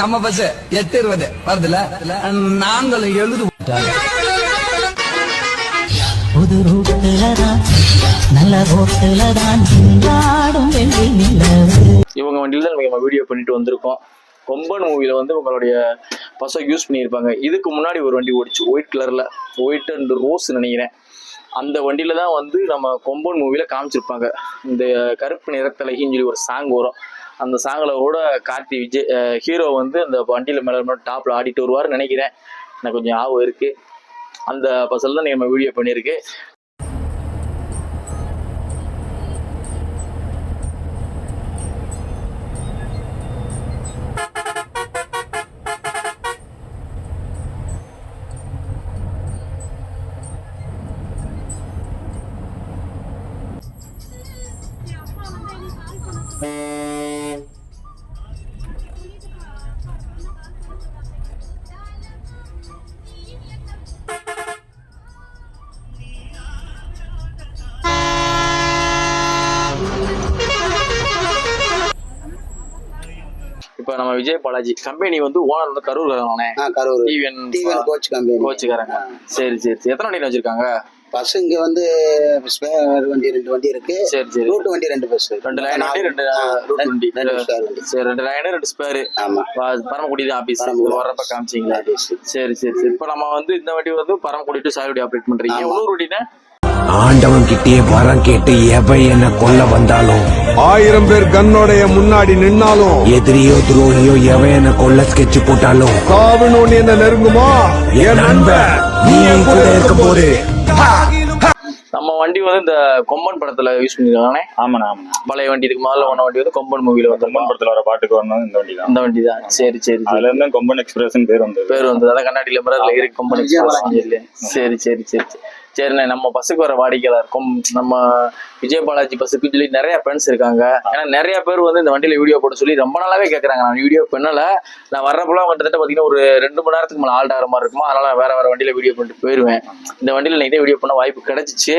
நம்ம பஸ் 8:20 வருதுல, நாங்களும் எழுது. புது ரூட்டுலதான் நல்ல ரோட்டுலதான் இவங்க வண்டியில தான் நம்ம வீடியோ பண்ணிட்டு வந்திருக்கோம். கொம்பன் மூவில வந்து உங்களுடைய பசங்க யூஸ் பண்ணியிருப்பாங்க. இதுக்கு முன்னாடி ஒரு வண்டி ஓடிச்சு, ஒயிட் கலர்ல, ஒயிட் அண்ட் ரோஸ் நினைக்கிறேன். அந்த வண்டியில தான் வந்து நம்ம கொம்பன் மூவில காமிச்சிருப்பாங்க. இந்த கருப்பு நிறத்தலைன்னு சொல்லி ஒரு சாங் வரும். அந்த சாங்கில் கூட கார்த்தி விஜய் ஹீரோ வந்து அந்த வண்டியில மேல டாப்ல ஆடிட்டு வருவார் நினைக்கிறேன். எனக்கு கொஞ்சம் ஞாபகம் இருக்கு. அந்த பசல் தான் நம்ம வீடியோ பண்ணியிருக்கு. இப்ப நம்ம விஜய் பாலாஜி கம்பெனி வந்து ஓனர் வந்து கரூர் கோச்சுக்காரங்க. சரி சரி சரி. எத்தனை வண்டி வச்சிருக்காங்க? பஸ்ஸுங்க வந்து வண்டி 2 வண்டி இருக்கு. சரி சரி. ரூட் வண்டி 2 பஸ், 2 லைன் வண்டி, 2 ரூட் வண்டி, 2 சரி, 2 லைன் 2 ஸ்பேர். ஆமா, பரமக்குடி தான் ஆபீஸ் வர்றப்ப காமிச்சிங்களா? சரி சரி சரி. இப்ப நம்ம வந்து இந்த வண்டி வந்து பரமக்குடி டு சாயல்குடி ஆப்ரேட் பண்றீங்க. இன்னொரு வண்டினா ஆண்டவன் கிட்டே வரம் கேட்டு எவன் என்ன கொல்ல வந்தாலும், 1000 பேர் கண்ணோடைய முன்னாடி நின்னாலும், எதிரியோ துரோகியோ எவன் என்ன கொல்ல ஸ்கெட்ச் போட்டாலும், சாவுன்னு என்ன நெருங்குமா என் நண்பன் நீ என் கூட இருக்க போது. நம்ம வண்டி வந்து இந்த கொம்பன் படத்துல யூஸ் பண்ணிருக்கானே. ஆமாண்ணா. பழைய வண்டி இதுக்கு முதல்ல ஒன்ன வண்டி வந்து கொம்பன் மூவில வந்து கொம்பன் படத்துல வர பாட்டுக்கு வரணும் இந்த வண்டி தான். இந்த வண்டி தான். சரி சரி. அதுல இருந்து கொம்பன் எக்ஸ்பிரஸ் பேர் வந்து அதான் கண்ணாடியில மிரர்ல இருக்கு கொம்பன் எக்ஸ்பிரஸ். சரி சரி சரி சரிண்ணே. நம்ம பஸ்ஸுக்கு வர வாடிக்கையாளர் நம்ம விஜய் பாலாஜி பஸ்ஸுக்கு சொல்லி நிறைய ஃப்ரெண்ட்ஸ் இருக்காங்க. ஏன்னா நிறைய பேர் வந்து இந்த வண்டியில வீடியோ போட சொல்லி ரொம்ப நாளாவே கேட்கறாங்க. நான் வீடியோ பண்ணல. நான் வர்றப்பெல்லாம் கிட்டத்தட்ட பாத்தீங்கன்னா ஒரு 2 மணி நேரத்துக்கு மேலே ஆல்ட் ஆகிற மாதிரி இருக்குமா. அதனால வேற வண்டியில வீடியோ பண்ணிட்டு போயிருவேன். இந்த வண்டியில நீங்க வீடியோ பண்ண வாய்ப்பு கிடைச்சிச்சு.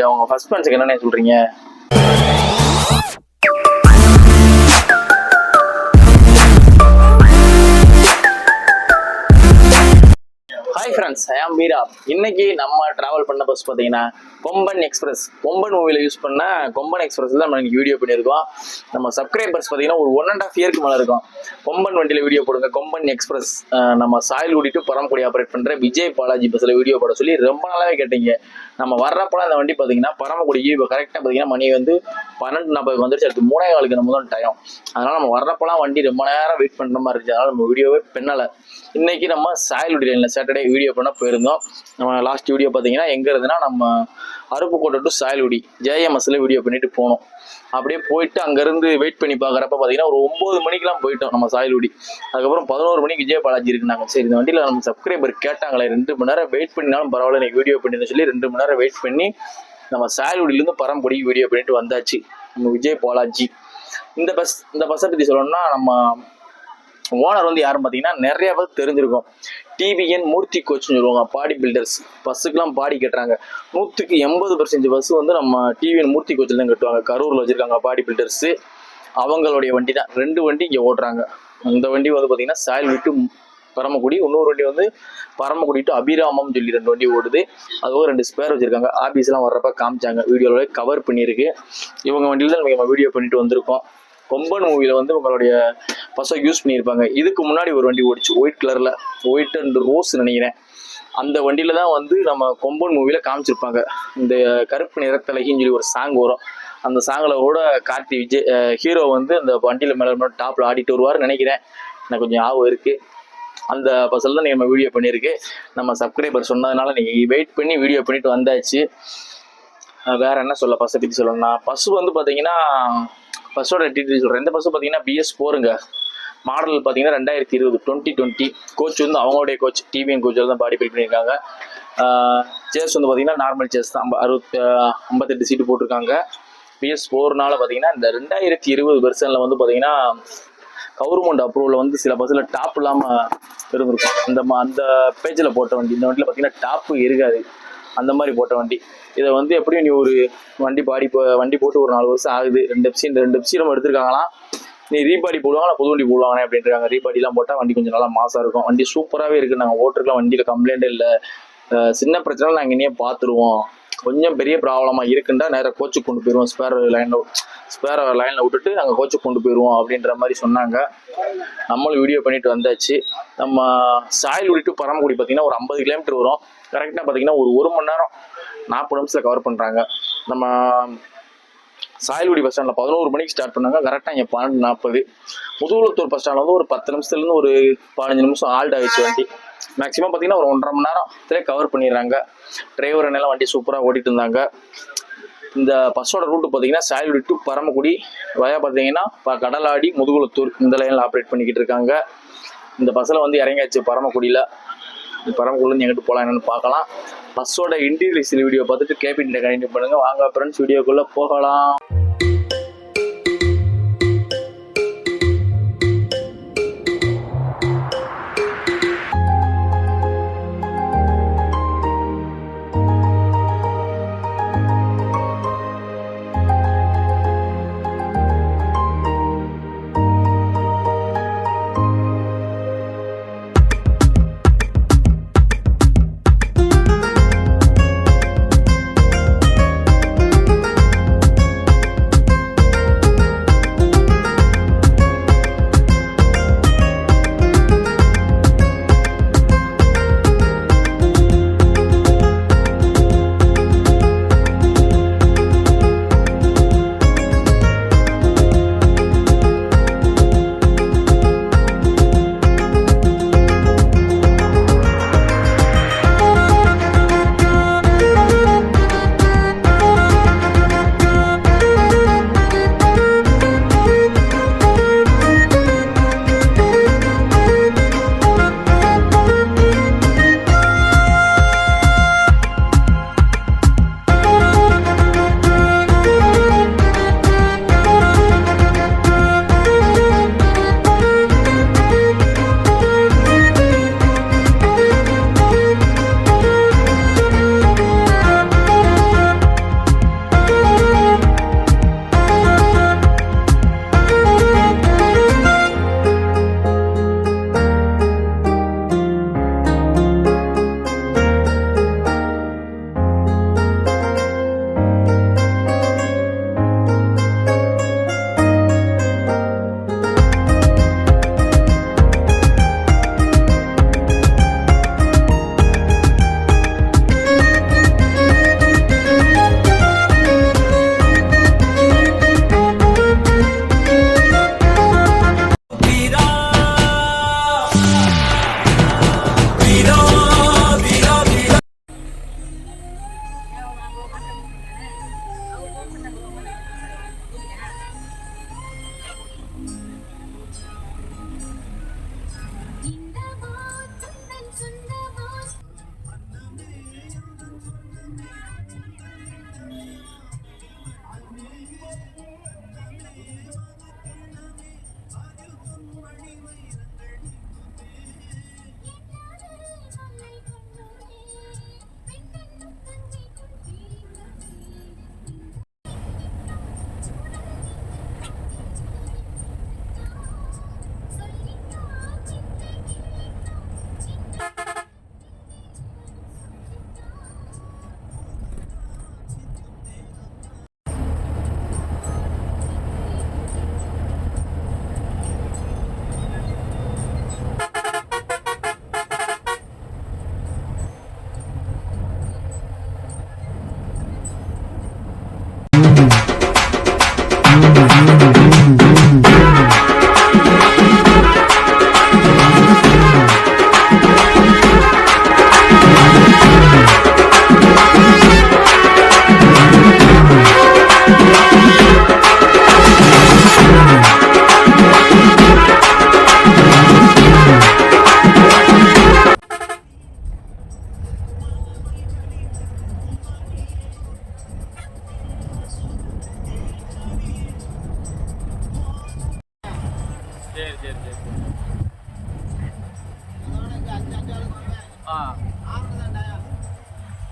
அவங்க ஃபர்ஸ்ட் ஃப்ரெண்ட்ஸுக்கு என்னென்ன சொல்றீங்க? ஹாய் ஃப்ரெண்ட்ஸ், ஐ ஆம் வீரா. இன்னைக்கு நம்ம டிராவல் பண்ண பஸ் பார்த்தீங்கன்னா கொம்பன் எக்ஸ்பிரஸ். கொம்பன் மூவில யூஸ் பண்ண கொம்பன் எக்ஸ்பிரஸ்ல நம்ம இன்னைக்கு வீடியோ பண்ணியிருக்கோம். நம்ம சப்ஸ்கிரைபர்ஸ் பார்த்தீங்கன்னா ஒரு 1.5 இயர்க்கு மேலே இருக்கும். கொம்பன் வண்டியில வீடியோ போடுங்க, கொம்பன் எக்ஸ்பிரஸ் நம்ம சாயல்குடி டு பரமக்குடி ஆப்ரேட் பண்ற விஜய் பாலாஜி பஸ்ல வீடியோ போட சொல்லி ரொம்ப நாளாவே கேட்டீங்க. நம்ம வர்றப்பெல்லாம் அந்த வண்டி பார்த்தீங்கன்னா பரமக்குடிக்கு இப்போ கரெக்டாக பார்த்தீங்கன்னா மணி வந்து 12:40 வந்துருச்சு. அடுத்து 3:15 நம்ம தான் டைம். அதனால நம்ம வர்றப்பெல்லாம் வண்டி ரொம்ப நேரம் வெயிட் பண்ற மாதிரி இருந்துச்சு. அதனால நம்ம வீடியோவே பண்ணலை. இன்னைக்கு நம்ம சாயல்குடி லைன்ல சாட்டர்டே வீடியோ பண்ண போயிருந்தோம். நம்ம லாஸ்ட் வீடியோ பார்த்தீங்கன்னா எங்க இருந்துன்னா நம்ம அருப்புக்கோட்டை டு சாயல்குடி ஜேஎம்எஸ்ல வீடியோ பண்ணிட்டு போனோம். அப்படியே போயிட்டு அங்கிருந்து வெயிட் பண்ணி பார்க்குறப்ப பார்த்தீங்கன்னா ஒரு 9 மணிக்கெல்லாம் போயிட்டோம் நம்ம சாயல்குடி. அதுக்கப்புறம் 11 மணிக்கு விஜய் பாலாஜி இருக்குனாங்க. சரி, இந்த வண்டியில் நம்ம சப்ஸ்கிரைபர் கேட்டாங்களே 2 மணி நேரம் வெயிட் பண்ணினாலும் பரவாயில்ல எனக்கு வீடியோ பண்ணின்னு சொல்லி 2 மணி நேரம் வெயிட் பண்ணி நம்ம சாயல்குடியிலேருந்து பரமக்குடிக்கு வீடியோ பண்ணிட்டு வந்தாச்சு நம்ம விஜய் பாலாஜி. இந்த பஸ்ஸை பற்றி சொல்லணும்னா நம்ம ஓனர் வந்து யாரும் பார்த்தீங்கன்னா நிறைய பேர் தெரிஞ்சிருக்கும். டிபிஎன் மூர்த்தி கோச்னு சொல்லுவாங்க. பாடி பில்டர்ஸ் பஸ்ஸுக்கெல்லாம் பாடி கட்டுறாங்க. 100% பஸ் வந்து நம்ம டிவிஎன் மூர்த்தி கோச்சில் தான் கட்டுவாங்க. கரூரில் வச்சுருக்காங்க பாடி பில்டர்ஸு. அவங்களுடைய வண்டி தான் 2 வண்டி இங்கே ஓட்டுறாங்க. இந்த வண்டி வந்து பார்த்தீங்கன்னா சாயல்குடி டு பரமக்குடி, இன்னொரு வண்டி வந்து பரமக்குடி டு அபிராமம் சொல்லி 2 வண்டி ஓடுது. அதுவும் 2 ஸ்பேர் வச்சுருக்காங்க. ஆபீஸ்லாம் வர்றப்ப காமிச்சாங்க, வீடியோவில் கவர் பண்ணியிருக்கு. இவங்க வண்டியில் தான் நம்ம வீடியோ பண்ணிட்டு வந்திருக்கோம். கொம்பன் மூவில வந்து உங்களுடைய பசங்க யூஸ் பண்ணியிருப்பாங்க. இதுக்கு முன்னாடி ஒரு வண்டி ஓடிச்சு, ஒயிட் கலர்ல, ஒயிட் அண்ட் ரோஸ் நினைக்கிறேன். அந்த வண்டியில தான் வந்து நம்ம கொம்பன் மூவில காமிச்சிருப்பாங்க. இந்த கருப்பு நிறத்தலைன்னு சொல்லி ஒரு சாங் வரும். அந்த சாங்கில் கூட கார்த்தி விஜய் ஹீரோ வந்து அந்த வண்டியில மேல டாப்ல ஆடிட்டு வருவார் நினைக்கிறேன். எனக்கு கொஞ்சம் ஞாபகம் இருக்கு. அந்த பஸ்ஸில் தான் நம்ம வீடியோ பண்ணியிருக்கு. நம்ம சப்ஸ்கிரைபர் சொன்னதுனால நீங்கள் வெயிட் பண்ணி வீடியோ பண்ணிட்டு வந்தாச்சு. வேற என்ன சொல்ல பஸ்ஸை பற்றி சொல்லணும்னா, பஸ் வந்து பார்த்தீங்கன்னா பஸ்ஸோட டீட்டெயில் சொல்கிறேன். இந்த பஸ்ஸு பார்த்தீங்கன்னா BS4ங்க. மாடல் பார்த்தீங்கன்னா 2020 கோச் வந்து அவங்களுடைய கோச் டிவிஎன் கோச்சில் தான் பாடி பில்ட் பண்ணியிருக்காங்க. சேர்ஸ் வந்து பார்த்தீங்கன்னா நார்மல் சேர்ஸ் தான், 58 சீட்டு போட்டிருக்காங்க. BS4னால பார்த்தீங்கன்னா இந்த 2020 வெர்ஷனில் வந்து பார்த்தீங்கன்னா கவர்மெண்ட் அப்ரூவலில் வந்து சில பஸ்ஸில் டாப் இல்லாமல் இருந்திருக்கும். அந்த பேஜில் போட்ட வண்டி. இந்த வண்டியில் பார்த்தீங்கன்னா டாப்பு இருக்காது, அந்த மாதிரி போட்ட வண்டி. இதை வந்து எப்படியும் நீ ஒரு வண்டி போட்டு ஒரு 4 வருஷம் ஆகுது. 2 எப்சி நம்ம எடுத்திருக்காங்களாம். நீ ரீபாடி போடுவாங்க புது வண்டி போடுவாங்க அப்படின்றாங்க. ரீபாடிலாம் போட்டால் வண்டி கொஞ்சம் நல்லா மாசாக இருக்கும். வண்டி சூப்பராகவே இருக்குது. நாங்கள் ஓட்டுருக்கலாம், வண்டியில் கம்ப்ளைண்ட் இல்லை. சின்ன பிரச்சனை நாங்கள் இனியே பார்த்துருவோம். கொஞ்சம் பெரிய ப்ராப்ளமாக இருக்குண்டா நேராக கோச்சுக்கு கொண்டு போயிடுவோம். ஸ்பேர் லைனில் விட்டுட்டு நாங்கள் கோச்சுக்கு கொண்டு போயிடுவோம் அப்படின்ற மாதிரி சொன்னாங்க. நம்மளும் வீடியோ பண்ணிட்டு வந்தாச்சு. நம்ம சாயல்குடி டு பரமக்குடி பார்த்தீங்கன்னா ஒரு 50 கிலோமீட்டர் வரும். கரெக்டாக பார்த்தீங்கன்னா ஒரு மணி நேரம் 40 நிமிஷத்தில் கவர் பண்ணுறாங்க. நம்ம சாயல்குடி பஸ் ஸ்டாண்டில் 11 மணிக்கு ஸ்டார்ட் பண்ணாங்க. கரெக்டாக இங்கே 12:40. முதுகுளத்தூர் பஸ் ஸ்டாண்டில் வந்து ஒரு 10 நிமிஷத்துலேருந்து ஒரு 15 நிமிஷம் ஆல்ட் ஆகிடுச்சு வண்டி. மேக்ஸிமம் பார்த்தீங்கன்னா ஒரு 1.5 மணி நேரத்திலே கவர் பண்ணிடுறாங்க. டிரைவர் என்னெல்லாம் வண்டி சூப்பராக ஓட்டிகிட்டு இருந்தாங்க. இந்த பஸ்ஸோட ரூட்டு பார்த்தீங்கன்னா சாயல்குடி டு பரமக்குடி வயா பார்த்தீங்கன்னா கடலாடி முதுகுளத்தூர் இந்த லைனில் ஆப்ரேட் பண்ணிக்கிட்டு இருக்காங்க. இந்த பஸ்ஸில் வந்து இறங்கியாச்சு பரமக்குடியில். பரமக்குடியிலேருந்து எங்கிட்டு போகலாம் என்னென்னு பார்க்கலாம். பஸ்ஸோட இன்டீரியர் வீடியோ பார்த்துட்டு கேபின் கண்டினியூ பண்ணுங்கள். வாங்க ஃப்ரெண்ட்ஸ் வீடியோக்குள்ளே போகலாம்.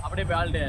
அப்படியே போய் ஆள்ட்டு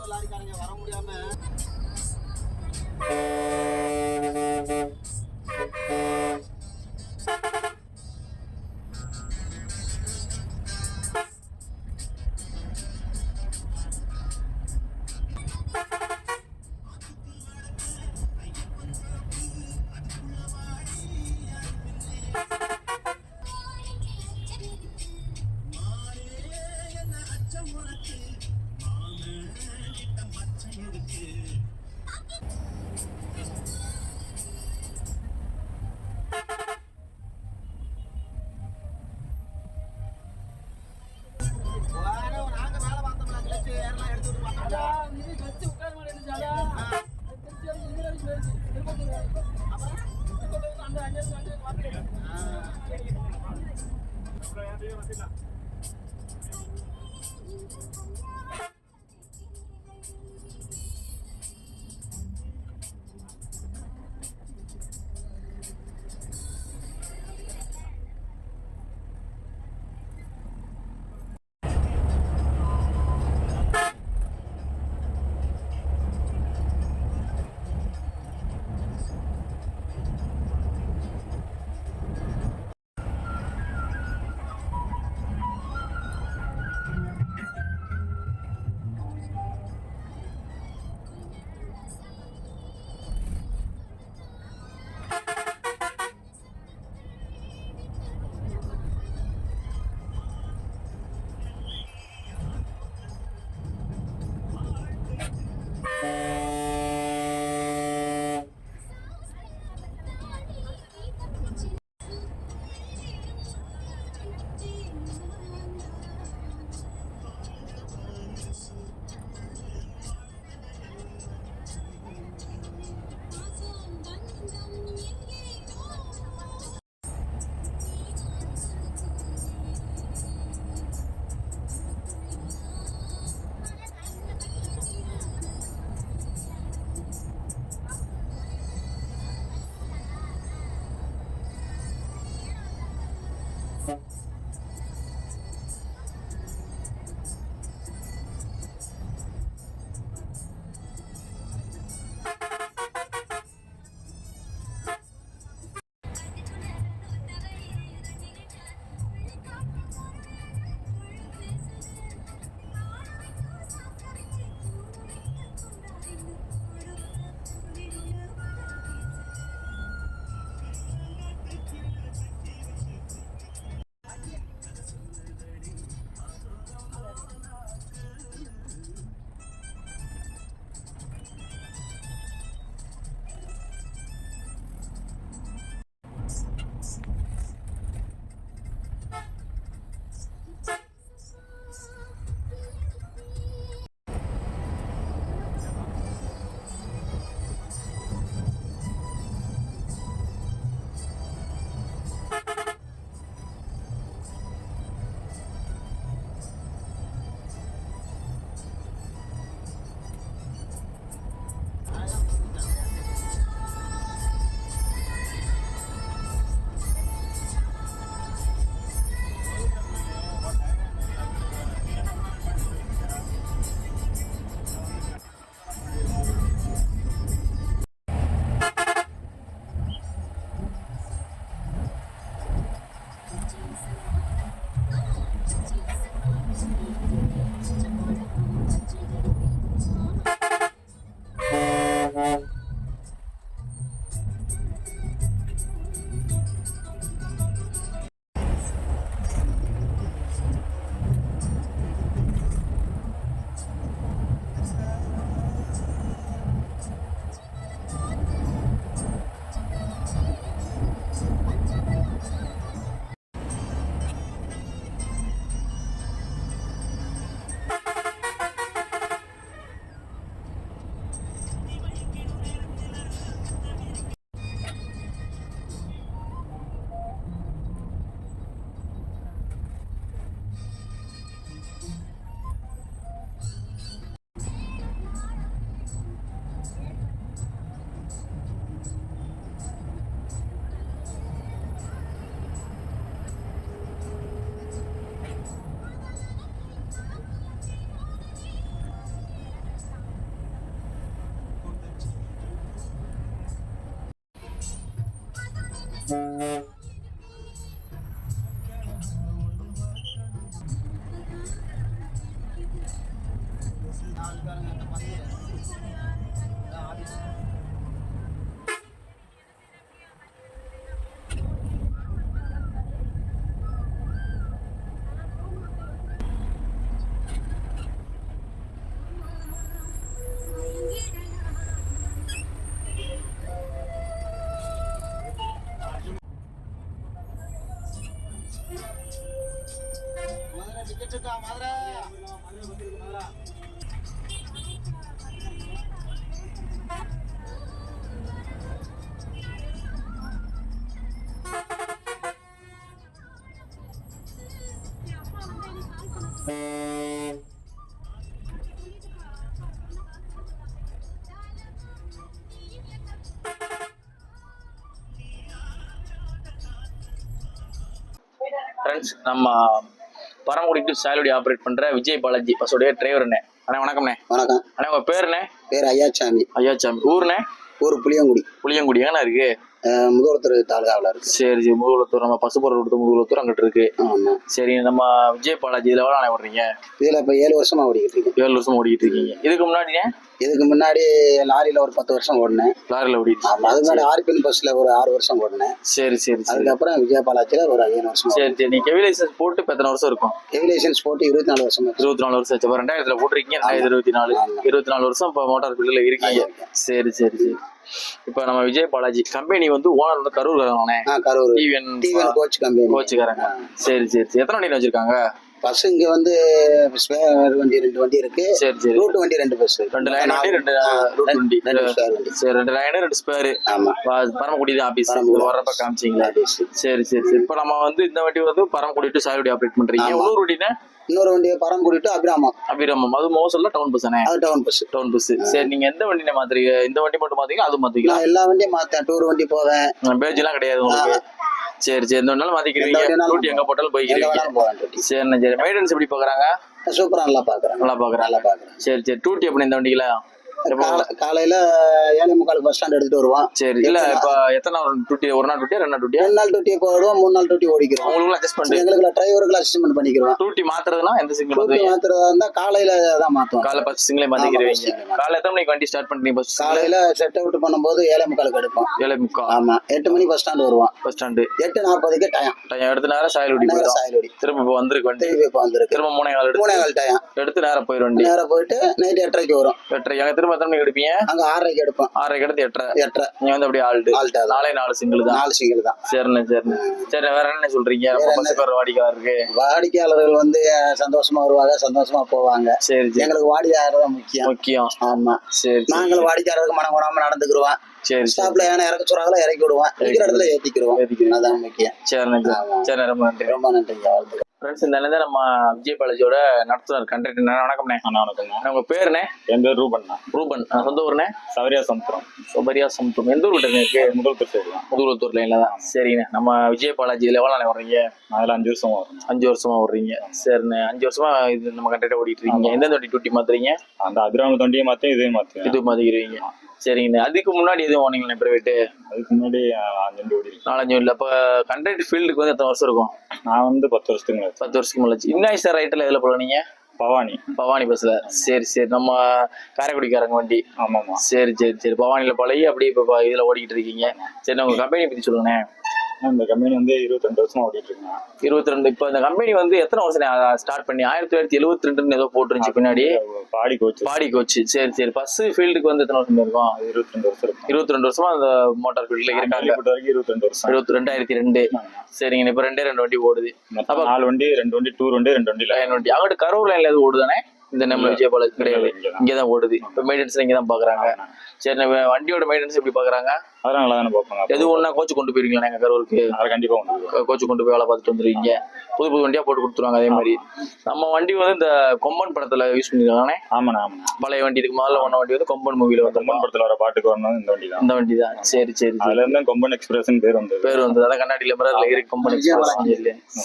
லாரிக்காரங்க வர முடியாம உனக்கு மாம பச்சை இருக்கு ஃப்ரெண்ட்ஸ், நம்ம பரமக்குடி டு சாயல்குடி ஆப்ரேட் பண்ற விஜய் பாலாஜி பஸ்ஸோடைய டிரைவர்ண்ணே. அண்ணா வணக்கம்ண்ணே. வணக்கம். அண்ணா உங்க பேருண்ணே? பேர் ஐயாச்சாமி. ஐயாச்சாமி. ஊருண்ணே? ஊர் புளியங்குடி. புளியங்குடி எங்கண்ணா இருக்கு? முதுகுளத்தூர் தாலுகாவில் இருக்கு. சரி சரி, முதுகுளத்தூர். நம்ம பசுபுரம் கொடுத்து முதுகுளத்தூர் அங்கிட்டு இருக்கு. ஆமா. சரி, நம்ம விஜய் பாலாஜி இதுல எவ்வளோ ஓடுறீங்க? இதுல இப்ப 7 வருஷமா ஓடிக்கிட்டு இருக்கேன். 7 வருஷமா ஓடிக்கிட்டு இருக்கீங்க. இதுக்கு முன்னாடியே? இதுக்கு முன்னாடி லாரியில ஒரு 10 வருஷம் ஓடினேன். லாரியில ஓடிட்டு. அதுக்கு முன்னாடி ஆர்பிஎல் பஸ்ல ஒரு 6 வருஷம் ஓடினேன். சரி சரி. அதுக்கப்புறம் விஜய் பாலாஜில ஒரு 7 வருஷம். சரி சரி. நீங்க ஹெவி லைசன்ஸ் போட்டு இப்ப எத்தனை வருஷம் இருக்கும்? ஹெவி லைசன்ஸ் போட்டு 24 வருஷம். 24 வருஷம் ஆச்சு. 2000 போட்டிருக்கீங்க. 2024 வருஷம் இப்ப மோட்டார் ஃபீல்ட்ல இருக்கீங்க. சரி சரி சரி. இப்ப நம்ம விஜய் பாலாஜி கம்பெனி வந்து ஓனர் வந்து கரூர் காரங்கண்ணே. Karur TVN coach company. கோச்சுக்காரங்க. சரி சரி சரி. எத்தனை வண்டி வச்சிருக்காங்க? பஸ் இங்க வந்து வண்டி 2 வண்டி இருக்கு. சரி சரி. ரூட் வண்டி 2 பஸ். 2 லைன் வண்டி 2 ரூட் வண்டி. சரி, 2 லைன் 2 ஸ்பேர். ஆமா. பரமக்குடி தான் ஆபீஸ். வரப்ப காமிச்சிங்களா? சரி சரி சரி. இப்ப நம்ம வந்து இந்த வண்டி வந்து பரமக்குடி டு சாயல்குடி ஆப்ரேட் பண்றீங்க. இன்னொரு வண்டினா? இன்னொரு வண்டி பரமக்குடி டு அபிராமம். அது மோசல்ல டவுன் பஸ்ஸானே? அது டவுன் பஸ். சரி, நீங்க எந்த வண்டியை மாத்துறீங்க? இந்த வண்டி மட்டும் மாத்தீங்களா அது மாத்தீங்களா? எல்லா வண்டியும் மாத்தேன். டூர் வண்டி போவேன். பேஜ் எல்லாம் கிடையாது உங்களுக்கு? சரி சரி. எந்த வேணாலும் மாத்திக்கிறீங்க. டூட்டி எங்க போட்டாலும் போய்க்கிறீங்க. சரிண்ணா சரி. மெயின்டெனன்ஸ் எப்படி பாக்குறாங்க? சூப்பரா நல்லா பாக்குறேன். சரி சரி. டூட்டி எப்படி இந்த வண்டியில? காலையில 7:45 பஸ் ஸ்டாண்ட் எடுத்துட்டு வருவான். சரி. இல்ல இப்ப எத்தனை டூட்டி? ஒரு நாள் டூட்டியா 2 நாள் டூட்டியா? 2 நாள் டூட்டி போடுவோம். 3 நாள் டூட்டி ஓடிக்கிறோம். உங்களுக்கு அட்ஜஸ்ட் பண்ணி எங்களுக்கு டிரைவருக்கு அட்ஜஸ்ட்மெண்ட் பண்ணிக்கிறோம். டூட்டி மாத்துறதுனா எந்த சிங்கிள் டூட்டி மாத்துறதா இருந்தா காலையில தான் மாத்துவோம். காலைல ஃபர்ஸ்ட் சிங்கிளே மாத்திக்கிறீங்க. காலைல எத்தனை மணிக்கு வண்டி ஸ்டார்ட் பண்றீங்க? பஸ் காலையில செட் அவுட் பண்ணும்போது 7:45 எடுப்போம். 7:45. ஆமா. 8 மணி பஸ் ஸ்டாண்ட் வருவான். பஸ் ஸ்டாண்ட் 8:40க்கு டைம் எடுத்து நேரம் சாயல்குடி சாயல்குடி. திரும்ப இப்போ வந்திருக்கு வண்டி. இப்போ வந்திருக்கு. திரும்ப 3:15 டைம் எடுத்து நேரம் போயிடும் வண்டி. நேரம் போயிட்டு நைட் 8:30க்கு வரும். 8:30. அங்க திரும்ப எத்தனை மணிக்கு எடுப்பீங்க? அங்க 6:30க்கு எடுப்போம். 6:30 எடுத்து 8:30. நீங்க வந்து அப்படியே ஆல்ட்டு 4 சிங்கிள் தான். 4 சிங்கிள் தான். சரிண்ணே சரிண்ணே. சரி, வேற என்ன சொல்றீங்க? பஸ்ஸுக்கு வர வாடிக்கையாளர்கள் வந்து சந்தோஷமா வருவாங்க, சந்தோஷமா போவாங்க. சரி சரி. எங்களுக்கு வாடிக்கையாளர் தான் முக்கியம். ஆமா. சரி. நாங்களும் வாடிக்கையாளருக்கு மனம் கொடாம நடந்துக்கிறோம். சரி. ஸ்டாப்ல ஏன்னா இறக்க சொல்றாங்களோ இறக்கி விடுவோம். இருக்கிற இடத்துல ஏத்திக்கிறோம். அதான் முக்கியம். சரிண்ணே சரி. ரொம்ப நன்றி. ரொம்ப நன்றிங்க. ஃப்ரெண்ட்ஸ், இந்த நிலையில நம்ம விஜய் பாலாஜியோட நடத்துனர் கண்டக்டர். வணக்கம்ண்ணே. வணக்கம்ண்ணா. உங்க பேருண்ணே? என் பேர் ரூபன். ரூபன். சொந்த ஊர்ண்ணே? சபரியா சமுத்திரம். எந்த ஊர்ல இருக்கு? முதுகுளத்தூர் சைடு தான். முதுகுளத்தூர்ல இல்லதான். சரிண்ணே. நம்ம விஜய் பாலாஜி எவ்வளவு நாள் வர்றீங்க? அதில் 5 வருஷமா வரும். 5 வருஷமா வர்றீங்க. சரிண்ணே. 5 வருஷமா இது நம்ம கண்டக்டர் ஓடிட்டு இருக்கீங்க. எந்தெந்த வண்டி டூட்டி மாத்துறீங்க? அந்த அபிராம தொண்டியை மாத்தேன், இதையும் மாத்தேன். இது மாத்திக்கிறீங்க. சரிங்கண்ணே. அதுக்கு முன்னாடி எதுவும் ஓனீங்களே பிரைவேட்டு? அதுக்கு முன்னாடி 5 வண்டி ஓடி 4-5 இல்லை. அப்போ கண்டக்டர் ஃபீல்டுக்கு வந்து எத்தனை வருஷம் இருக்கும்? நான் வந்து 10 வருஷத்துக்கு மேலே. 10 வருஷத்துக்கு மேலே. இன்னும் சார் ரைட்டில் எதில் போனீங்க? பவானி பஸ்ல. சரி சரி. நம்ம காரைக்குடிக்காரங்க வண்டி. ஆமாம்மா. சரி சரி சரி. பவானியில பழகி அப்படியே இப்போ இதில் ஓடிக்கிட்டு இருக்கீங்க. சரி, உங்க கம்பெனி பற்றி சொல்லுங்கண்ணே. இந்த கம்பெனி வந்து 22 வருஷமா ஓடிட்டு இருக்கேன். 22. இப்போ இந்த கம்பெனி வந்து எத்தனை வருஷம் ஸ்டார்ட் பண்ணி? 1972 ஏதோ போட்டுருந்துச்சு பின்னாடி. பாடி கோச்சு. சரி சரி. பஸ் ஃபீல்டுக்கு வந்து எத்தனை வருஷம் இருக்கும்? 22 வருஷம் இருக்கும். 22 வருஷமா அந்த மோட்டார் ஃபீல்ட்ல இருக்காங்க. 22 வருஷம். 2002. சரிங்க. இப்போ 2 வண்டி ஓடுது. அப்ப 4 வண்டி, 2 வண்டி டூர் வண்டி, 2 வண்டி லைன் வண்டி. அங்கிட்டு கரூர் லைன்ல எது ஓடுதானே? இந்த நம்ம விஜய் பாலாஜி கிடையாது, இங்கதான் ஓடுது. இப்ப மெயின்டெனன்ஸ் இங்கதான் பாக்குறாங்க. சரி, வண்டியோட மெயின்டெனன்ஸ் எப்படி பாக்குறாங்க? அதெல்லாம் நல்லா தானே பாப்பாங்க. எது ஒண்ணா கோச்சு கொண்டு போயிருக்கீங்களா எங்க கரூருக்கு? அதை கண்டிப்பா கோச்சு கொண்டு போய் வேலை பார்த்துட்டு வந்துருவீங்க. புது புது வண்டியா போட்டு கொடுத்துருவாங்க. அதே மாதிரி நம்ம வண்டி வந்து இந்த கொம்பன் படத்துல யூஸ் பண்ணிருக்காங்கண்ணே. ஆமாண்ணா ஆமா. பழைய வண்டி இதுக்கு முதல்ல ஒன்ன வண்டி வந்து கொம்பன் மூவில வந்து கொம்பன் படத்துல வர பாட்டுக்கு வரணும் இந்த வண்டி தான். இந்த வண்டி தான். சரி சரி. அதுல இருந்து கொம்பன் எக்ஸ்பிரஸ் பேர் வந்தது. அதான் கண்ணாடியில மிரர்ல இருக்கு கொம்பன் எக்ஸ்பிரஸ்.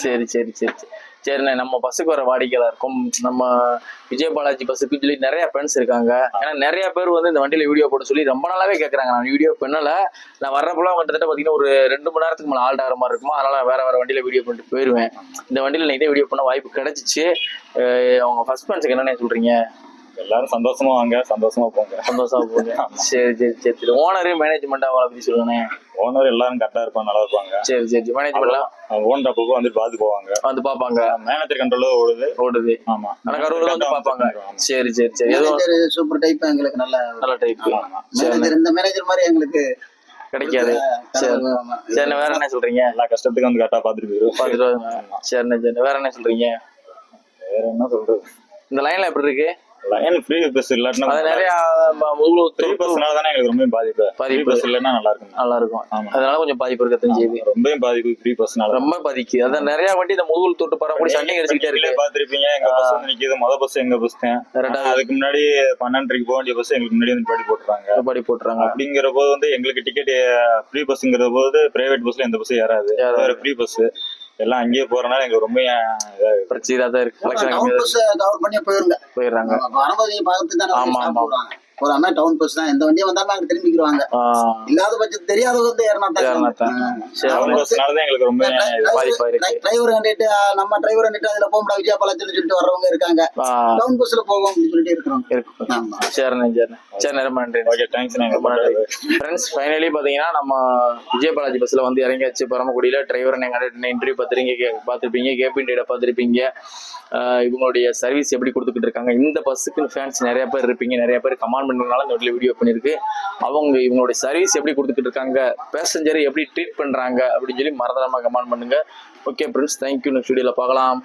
சரி சரி சரி. சரிண்ணே. நம்ம பஸ்ஸுக்கு வர வாடிக்கையாளருக்கும் நம்ம விஜய் பாலாஜி பஸ்ஸுக்கு சொல்லி நிறைய ஃப்ரெண்ட்ஸ் இருக்காங்க. ஏன்னா நிறைய பேர் வந்து இந்த வண்டியில வீடியோ போட சொல்லி ரொம்ப நாளாவே கேட்கறாங்க. நான் வீடியோ பண்ணல, நான் வர்றப்பெல்லாம் கிட்டத்தட்ட பார்த்தீங்கன்னா ஒரு 2 மணி நேரத்துக்கு மேலே ஆல்ட் ஆகிற மாதிரி இருக்குமா, அதனால நான் வேற வண்டியில் வீடியோ பண்ணிட்டு போயிடுவேன். இந்த வண்டியில் இதே வீடியோ பண்ண வாய்ப்பு கிடைச்சிச்சு. அவங்க ஃபர்ஸ்ட் ஃப்ரெண்ட்ஸுக்கு என்னென்ன சொல்றீங்க? எல்லாரும் சந்தோஷமா வாங்க, சந்தோஷமா போங்க. சந்தோஷமா போங்க. சரி. ஓனரு மேனேஜ்மெண்ட் அவங்கள பத்தி சொல்லுங்க. ஓனர் எல்லாரும் கரெக்டா இருப்பாங்க, நல்லா இருப்பாங்க. சரி. மேனேஜ்மெண்ட்லாம் ஓனர் அப்பப்போ வந்து பார்த்து போவாங்க, வந்து பாப்பாங்க. மேனேஜர் கண்ட்ரோல ஓடுது. ஆமா, ஆனா கரூர்ல வந்து பாப்பாங்க. சரி. சூப்பர் டைப் எங்களுக்கு நல்ல டைப். மேனேஜர், இந்த மேனேஜர் மாதிரி எங்களுக்கு கிடைக்காது. சரி, வேற என்ன சொல்றீங்க? எல்லா கஷ்டத்துக்கும் வந்து கரெக்டா பாத்துட்டு சரி. வேற என்ன சொல்றீங்க? வேற என்ன சொல்றது, இந்த லைன்ல எப்படி இருக்கு? லைன் ஃப்ரீ பஸ் இல்லாட்டினா அது நிறைய ஃப்ரீ பஸ்னால தானே எங்களுக்கு ரொம்ப பாதிப்பு. ஃப்ரீ பஸ் இல்லைன்னா நல்லா இருக்கும். அதனால கொஞ்சம் பாதிப்பு இருக்கத்தான் செய்யுது. ரொம்ப பாதிப்பு ஃப்ரீ பஸ்னால, ரொம்ப பாதிக்குது. அதான் நிறைய வண்டி இந்த முதுகுல தொட்டு பரவாயில்ல சண்டை அடிச்சுக்கிட்டே இருக்கு. பாத்திருப்பீங்க, எங்க பஸ் வந்து நிக்குது. பஸ் எங்க பஸ் தான். அதுக்கு முன்னாடி 12:30 போக வேண்டிய பஸ் எங்களுக்கு முன்னாடி வந்து படி போட்டுறாங்க. அப்படிங்கிற போது வந்து எங்களுக்கு டிக்கெட் ஃப்ரீ பஸ்ங்கிற போது பிரைவேட் பஸ்ல எந்த பஸ் ஏறாது. ஃப்ரீ பஸ் எல்லாம் அங்கேயே போறனால எங்களுக்கு ரொம்ப பிரச்சனை தான் இருக்கு. கவர் பண்ணி போயிடுறாங்க. வரும்போது பார்த்து தானே போடுவாங்க. ஒரு அம்மா டவுன் பஸ் தான், எந்த வண்டியும் வந்தாலும் அங்க திரும்பிக்கிறாங்க. இல்லாத பட்சம் தெரியாதவங்க வந்து எங்களுக்கு ரொம்ப டிரைவர் கண்டிட்டு நம்ம டிரைவர் கண்டிட்டு அதுல போக முடியாது விஜயபாலத்தில் சொல்லிட்டு வர்றவங்க இருக்காங்க. டவுன் பஸ்ல போவோம் அப்படின்னு சொல்லிட்டு இருக்கிறோம். சரி, ரொம்ப நன்றி. ஃப்ரெண்ட்ஸ், ஃபைனலி பாத்தீங்கன்னா நம்ம விஜயபாலாஜி பஸ்ல வந்து இறங்கியாச்சு. பரமக்குடியில டிரைவர் இன்டர்வியூ பார்த்துருப்பீங்க, கேபின் டேட பார்த்துருப்பீங்க. இவங்களுடைய சர்வீஸ் எப்படி கொடுத்துக்கிட்டு இருக்காங்க. இந்த பஸ்ஸுக்கு ஃபேன்ஸ் நிறைய பேர் இருப்பீங்க, நிறைய பேர் கமெண்ட் பண்ணதுனால இந்த வீடியோ பண்ணிருக்கு. இவங்களுடைய சர்வீஸ் எப்படி கொடுத்துக்கிட்டு இருக்காங்க, பேசஞ்சரை எப்படி ட்ரீட் பண்றாங்க அப்படின்னு சொல்லி மறந்துடாம கமெண்ட் பண்ணுங்க. Okay friends, thank you. நெக்ஸ்ட் வீடியோல பார்க்கலாம்.